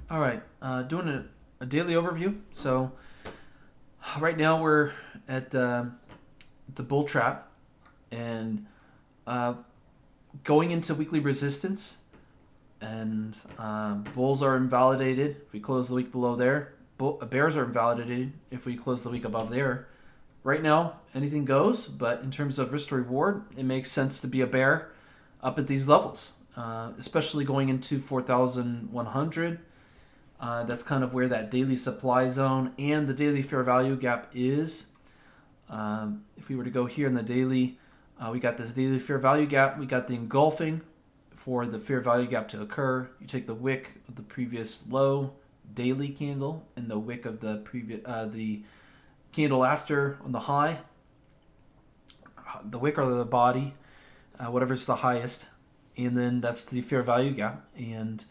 All right, doing a daily overview. So right now we're at the bull trap and uh, going into weekly resistance, and bulls are invalidated if we close the week below there. Bears are invalidated if we close the week above there. Right now, anything goes, but in terms of risk to reward, it makes sense to be a bear up at these levels, especially going into 4,100. That's kind of where that daily supply zone and the daily fair value gap is. If we were to go here in the daily, we got this daily fair value gap. We got the engulfing for the fair value gap to occur. You take the wick of the previous low daily candle and the wick of the candle after on the high, the wick or the body, whatever's the highest, and then that's the fair value gap, and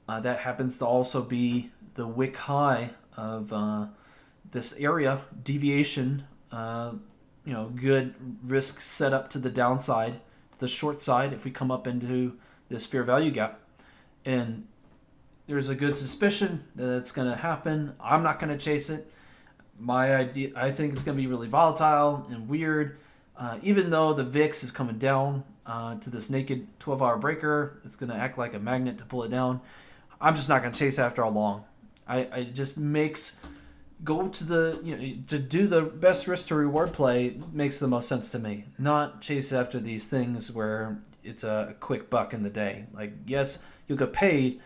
that happens to also be the wick high of this area deviation. Good risk set up to the downside, the short side if we come up into this fair value gap, and there's a good suspicion that it's going to happen. I'm not going to chase it. My idea, I think it's going to be really volatile and weird. Even though the VIX is coming down to this naked 12-hour breaker, it's going to act like a magnet to pull it down. I'm just not going to chase after a long. It just makes go to to do the best risk to reward play makes the most sense to me. Not chase after these things where it's a quick buck in the day. Like, yes, you'll get paid.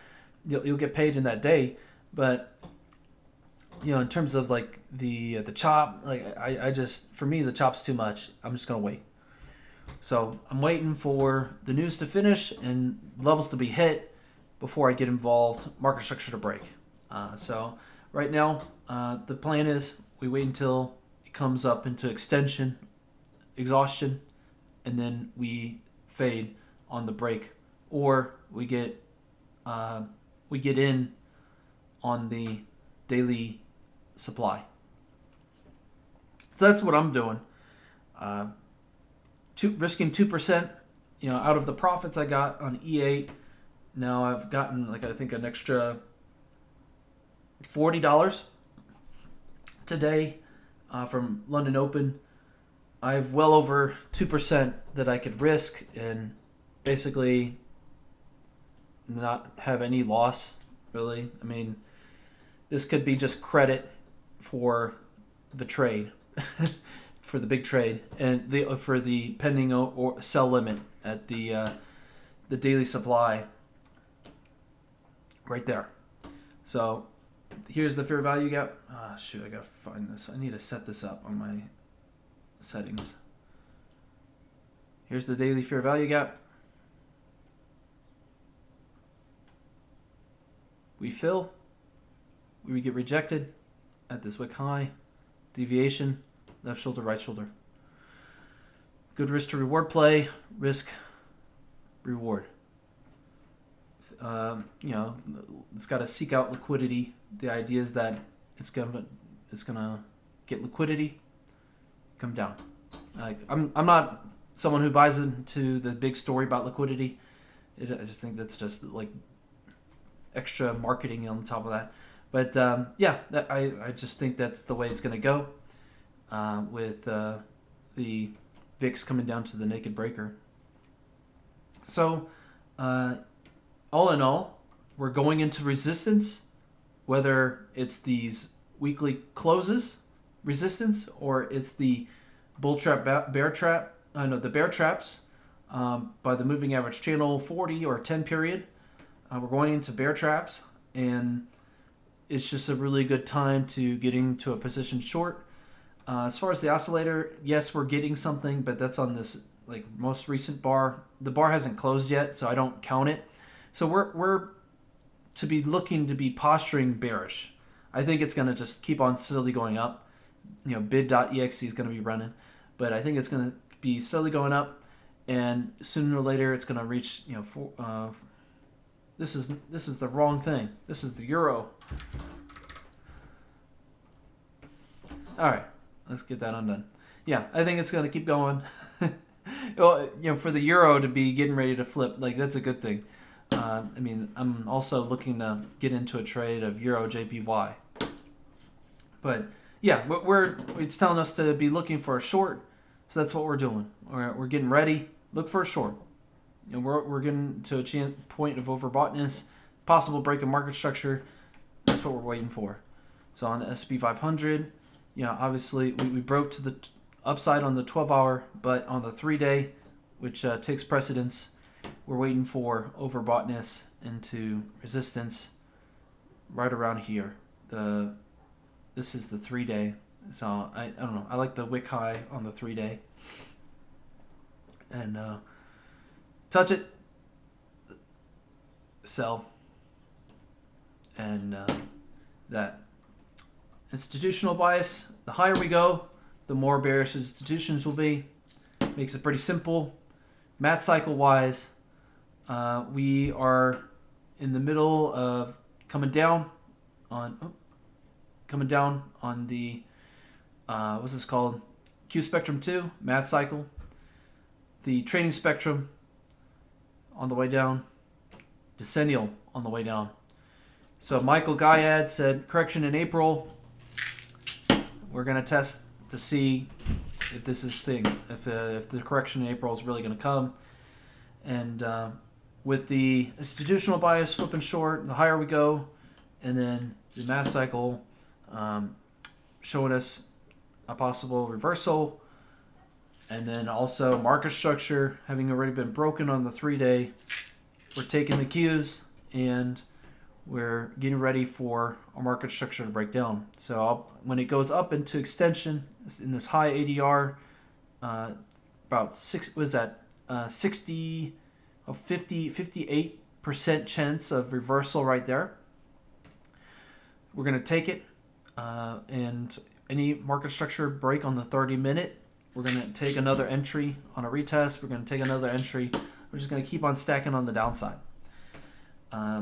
You'll get paid in that day, but in terms of like the chop, like I just, for me, the chop's too much. I'm just gonna wait. So I'm waiting for the news to finish and levels to be hit before I get involved, market structure to break. So right now, the plan is we wait until it comes up into exhaustion, and then we fade on the break, or we get in on the daily supply. So that's what I'm doing. Uh, Risking 2%, out of the profits I got on E8. Now I've gotten I think an extra $40 today from London Open. I have well over 2% that I could risk and basically not have any loss, really. I mean, this could be just credit for the trade, for the big trade, and for the pending or sell limit at the daily supply right there. So here's the fair value gap. Shoot, I gotta find this. I need to set this up on my settings. Here's the daily fair value gap. We fill. We get rejected at this wick high. Deviation, left shoulder, right shoulder. Good risk to reward play. Risk, reward. It's got to seek out liquidity. The idea is that it's gonna get liquidity, come down. I'm not someone who buys into the big story about liquidity. I just think that's just like extra marketing on top of that. But I just think that's the way it's going to go with the VIX coming down to the naked breaker. So all in all, we're going into resistance, whether it's these weekly closes resistance or it's the bull trap, bear trap. The bear traps by the moving average channel 40 or 10 period. We're going into bear traps, and it's just a really good time to get into a position short. As far as the oscillator, yes, we're getting something, but that's on this most recent bar. The bar hasn't closed yet, so I don't count it. So we're to be looking to be posturing bearish. I think it's going to just keep on steadily going up. Bid.exe is going to be running, but I think it's going to be steadily going up, and sooner or later it's going to reach this is the wrong thing. This is the euro. All right, let's get that undone. Yeah, I think it's going to keep going. Well, for the euro to be getting ready to flip, that's a good thing. I mean, I'm also looking to get into a trade of Euro JPY. But yeah, it's telling us to be looking for a short, so that's what we're doing. We're getting ready. Look for a short. We're getting to a point of overboughtness, possible break in market structure. That's what we're waiting for. So on the S&P 500, obviously we broke to the upside on the 12-hour, but on the 3-day, which takes precedence, we're waiting for overboughtness into resistance right around here. This is the 3-day. So I don't know. I like the wick high on the 3-day. And touch it, sell, and that institutional bias. The higher we go, the more bearish institutions will be. Makes it pretty simple. Math cycle wise, we are in the middle of coming down on the what's this called? Q spectrum 2 math cycle. The trading spectrum on the way down, decennial on the way down. So Michael Guyad said correction in April. We're going to test to see if this is thing, if the correction in April is really going to come. And with the institutional bias flipping short, the higher we go, and then the math cycle showing us a possible reversal, and then also market structure having already been broken on the 3-day. We're taking the cues and we're getting ready for our market structure to break down. So when it goes up into extension in this high ADR, about 58% chance of reversal right there. We're going to take it, and any market structure break on the 30-minute, we're going to take another entry on a retest. We're going to take another entry. We're just going to keep on stacking on the downside.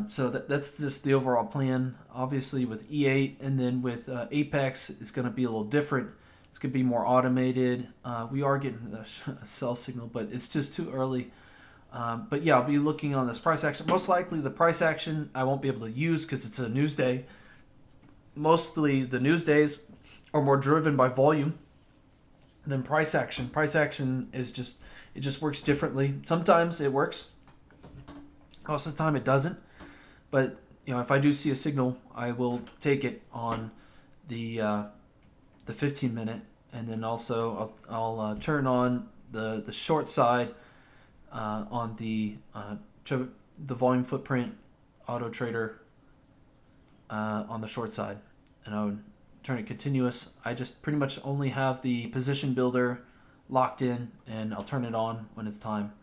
So that's just the overall plan. Obviously with E8 and then with Apex, it's going to be a little different. It's going to be more automated. We are getting a sell signal, but it's just too early. But yeah, I'll be looking on this price action. Most likely the price action I won't be able to use because it's a news day. Mostly the news days are more driven by volume than price action. Price action is just works differently. Sometimes it works. Most of the time it doesn't. But if I do see a signal, I will take it on the 15-minute, and then also I'll turn on the short side on the volume footprint auto trader on the short side, and I would turn it continuous. I just pretty much only have the position builder locked in, and I'll turn it on when it's time.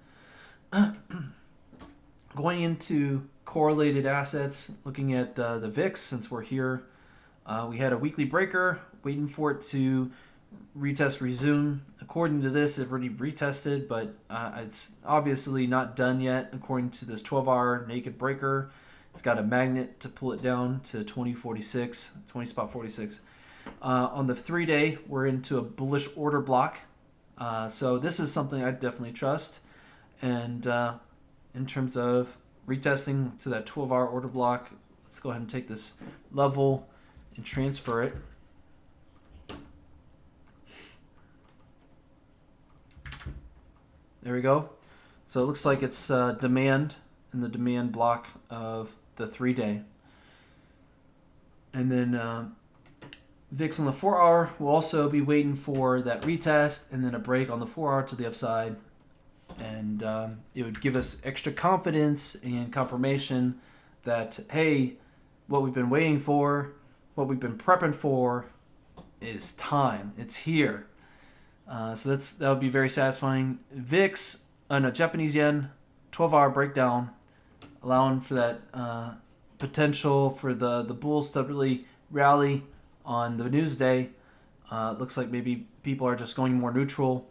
Going into correlated assets, looking at the VIX, since we're here, we had a weekly breaker, waiting for it to retest, resume. According to this, it already retested, but it's obviously not done yet. According to this 12-hour naked breaker, it's got a magnet to pull it down to 20 spot 46. On the 3-day, we're into a bullish order block. So this is something I definitely trust. And in terms of retesting to that 12-hour order block, let's go ahead and take this level and transfer it. There we go. So it looks like it's demand in the demand block of the 3-day. And then VIX on the 4-hour will also be waiting for that retest and then a break on the 4-hour to the upside. And it would give us extra confidence and confirmation that, hey, what we've been waiting for, what we've been prepping for is time. It's here. So that would be very satisfying. VIX, Japanese yen, 12-hour breakdown, allowing for that potential for the bulls to really rally on the news day. Looks like maybe people are just going more neutral.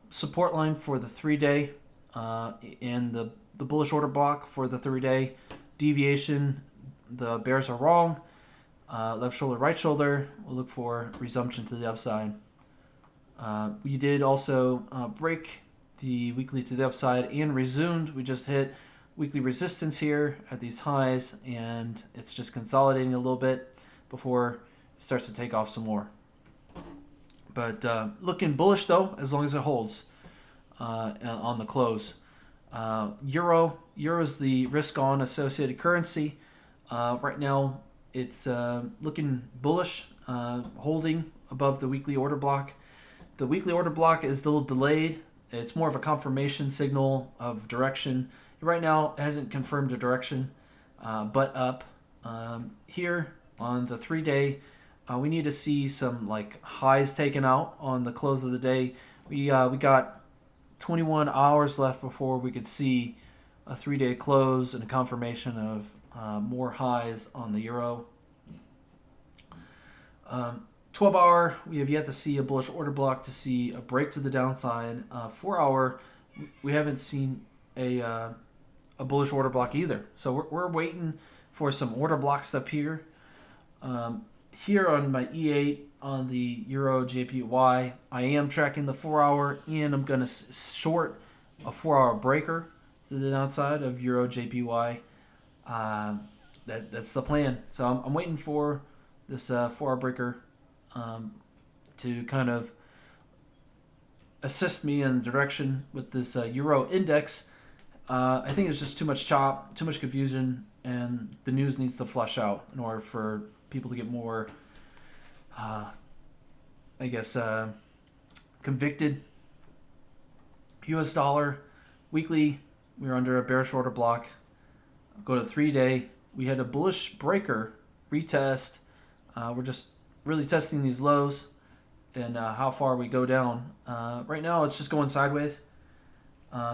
Support line for the 3-day and the bullish order block for the 3-day. Deviation, the bears are wrong. Left shoulder, right shoulder. We'll look for resumption to the upside. We did also break the weekly to the upside and resumed. We just hit weekly resistance here at these highs, and it's just consolidating a little bit before it starts to take off some more. But looking bullish though, as long as it holds on the close. Euro is the risk-on associated currency. Right now, it's looking bullish, holding above the weekly order block. The weekly order block is a little delayed. It's more of a confirmation signal of direction. Right now, it hasn't confirmed a direction, but up. Here on the 3-day, we need to see some like highs taken out on the close of the day. We got 21 hours left before we could see a 3-day close and a confirmation of more highs on the euro. 12-hour, we have yet to see a bullish order block to see a break to the downside. 4-hour, we haven't seen a bullish order block either. So we're waiting for some order blocks up here. Here on my E8 on the Euro JPY, I am tracking the 4-hour, and I'm going to short a 4-hour breaker to the downside of Euro JPY. That's the plan. So I'm waiting for this 4-hour breaker to kind of assist me in the direction with this Euro index. I think there's just too much chop, too much confusion, and the news needs to flush out in order for people to get more, convicted. US dollar, weekly, we were under a bearish order block. Go to 3-day, we had a bullish breaker, retest. We're just really testing these lows and how far we go down. Right now, it's just going sideways.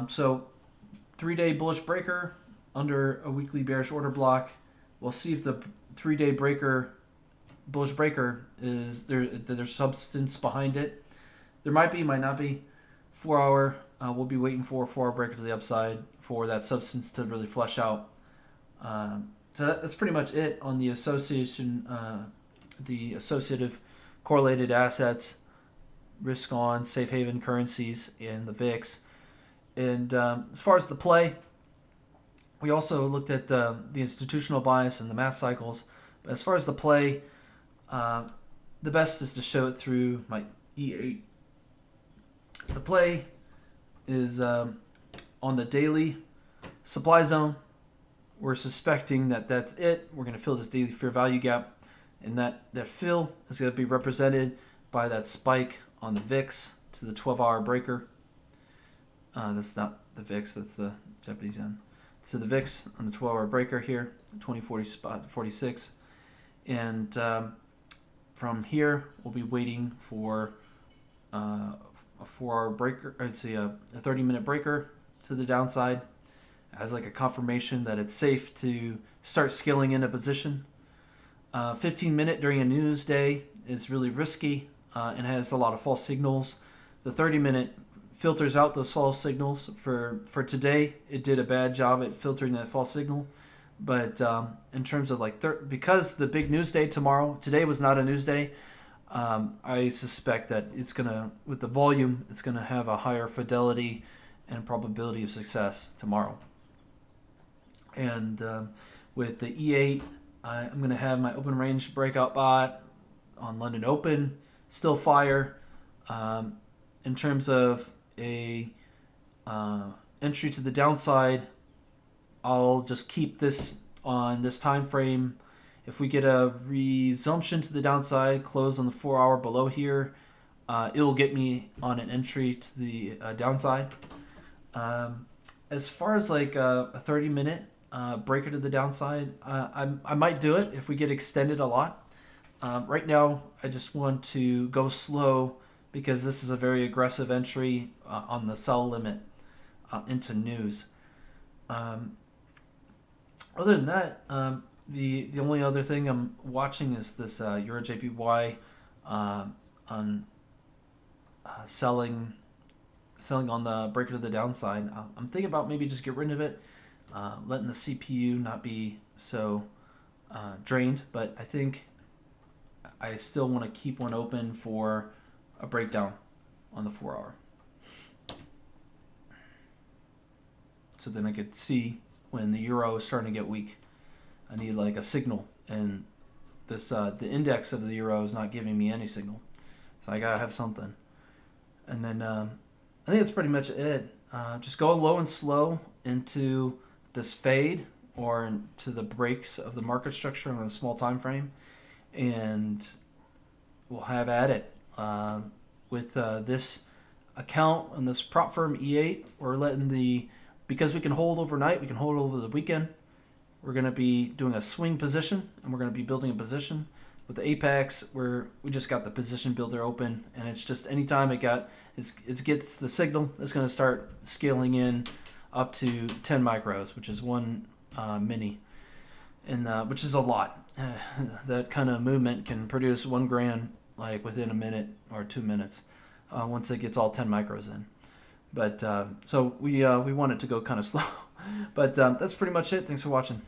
So 3-day bullish breaker under a weekly bearish order block. We'll see if the 3-day bullish breaker is there's substance behind it. There might be, might not be. 4-hour, we'll be waiting for a 4-hour breaker to the upside for that substance to really flush out. So that's pretty much it on the association, the associative correlated assets, risk on, safe haven currencies, and the VIX. And as far as the play, we also looked at the institutional bias and the math cycles. But as far as the play, the best is to show it through my E8. The play is on the daily supply zone. We're suspecting that that's it. We're going to fill this daily fair value gap, and that fill is going to be represented by that spike on the VIX to the 12-hour breaker. That's not the VIX, that's the Japanese yen. So the VIX on the 12-hour breaker here, 2040 spot 46. And from here, we'll be waiting for a 4-hour breaker, a 30-minute breaker to the downside as like a confirmation that it's safe to start scaling in a position. 15-minute during a news day is really risky and has a lot of false signals. The 30-minute filters out those false signals. For today, it did a bad job at filtering that false signal. But in terms of because the big news day today was not a news day, I suspect that it's with the volume, it's gonna have a higher fidelity and probability of success tomorrow. And with the E8, I'm gonna have my open range breakout bot on London Open still fire. In terms of a entry to the downside, I'll just keep this on this time frame. If we get a resumption to the downside, close on the 4-hour below here, it'll get me on an entry to the downside. As far as like a 30-minute breaker to the downside, I might do it if we get extended a lot. Right now, I just want to go slow because this is a very aggressive entry on the sell limit into news. Other than that, the only other thing I'm watching is this Euro JPY on selling on the breaker to the downside. I'm thinking about maybe just get rid of it, letting the CPU not be so drained. But I think I still want to keep one open for a breakdown on the 4-hour. So then I could see when the euro is starting to get weak. I need like a signal, and this the index of the euro is not giving me any signal, so I gotta have something. And then I think that's pretty much it. Just go low and slow into this fade or into the breaks of the market structure on a small time frame, and we'll have at it. With this account on this prop firm E8, we're letting because we can hold overnight, we can hold over the weekend. We're going to be doing a swing position, and we're going to be building a position. With the Apex, we just got the position builder open, and it's just anytime it gets the signal, it's going to start scaling in up to 10 micros, which is one mini, and which is a lot. That kind of movement can produce 1 grand like within a minute or 2 minutes once it gets all 10 micros in. But so we want it to go kind of slow. But that's pretty much it. Thanks for watching.